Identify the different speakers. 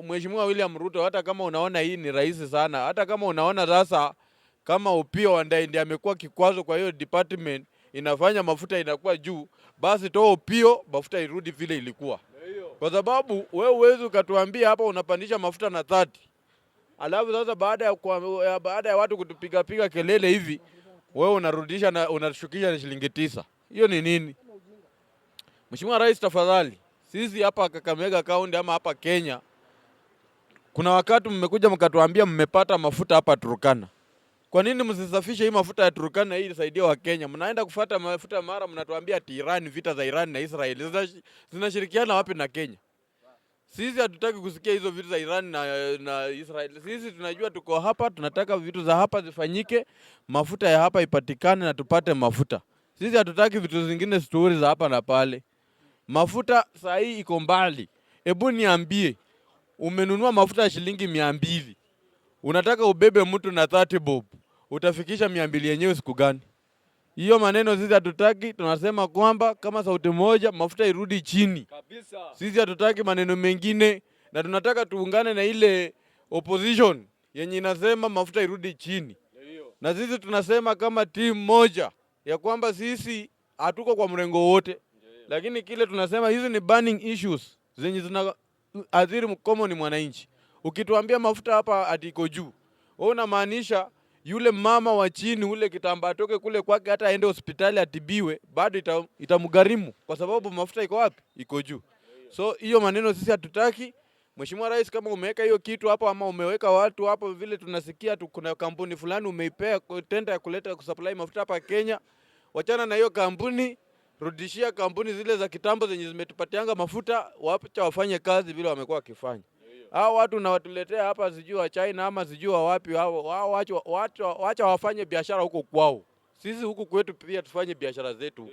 Speaker 1: Mheshimiwa William Ruto, hata kama unaona hii ni rahisi sana, hata kama unaona sasa kama Opiyo Wandayi ndiye amekuwa kikwazo kwa hiyo department inafanya mafuta inakuwa juu, basi toa Opiyo, mafuta irudi vile ilikuwa. Kwa sababu wewe uwezi ukatuambia hapa unapandisha mafuta na 30. Alafu sasa baada ya watu kutupiga kelele hivi, wewe unarudisha na unashukisha na shilingi 9. Hiyo ni nini? Mheshimiwa Rais, tafadhali, sisi hapa Kakamega County ama hapa Kenya, kuna wakati mmekuja mkatuambia mmepata mafuta hapa Turkana. Kwa nini msisafishe hii mafuta ya Turkana hii isaidie wa Kenya? Mnaenda kufuata mafuta mara mnatuambia ati Iran, vita za Iran na Israel zinashirikiana wapi na Kenya? Sisi hatutaki kusikia hizo vitu za Iran na Israel. Sisi tunajua tuko hapa, tunataka vitu za hapa zifanyike, mafuta ya hapa ipatikane na tupate mafuta. Sisi hatutaki vitu zingine, stories za hapa na pale. Mafuta saa hii iko mbali. Hebu niambie, umenunua mafuta ya shilingi 200. Unataka ubebe mtu na 30 bob. Utafikisha 200 yenyewe siku gani? Hiyo maneno sisi hatutaki, tunasema kwamba kama sauti moja mafuta irudi chini. Kabisa. Sisi hatutaki maneno mengine na tunataka tuungane na ile opposition yenye inasema mafuta irudi chini. Na sisi tunasema kama timu moja ya kwamba sisi hatuko kwa mrengo wote. Lakini kile tunasema hizi ni burning issues zenye zinaathiri mkomo mwananchi. Ukituambia mafuta hapa atiko juu, wewe unamaanisha yule mama wa chini ule kitambaa toke kule kwake hata aende hospitali atibiwe bado itamgharimu kwa sababu mafuta iko wapi? Iko juu. So hiyo maneno sisi hatutaki. Mheshimiwa Rais, kama umeweka hiyo kitu hapo ama umeweka watu hapo vile tunasikia kuna kampuni fulani umeipea tenda ya kuleta kusupply mafuta hapa Kenya, wachana na hiyo kampuni, rudishia kampuni zile za kitambo zenye zimetupatianga mafuta, waacha wafanye kazi vile wamekuwa wakifanya. Hao watu na watuletea hapa sijui wa China ama sijui wa wapi, hao wacha wafanye biashara huko kwao. Sisi huku kwetu pia tufanye biashara zetu.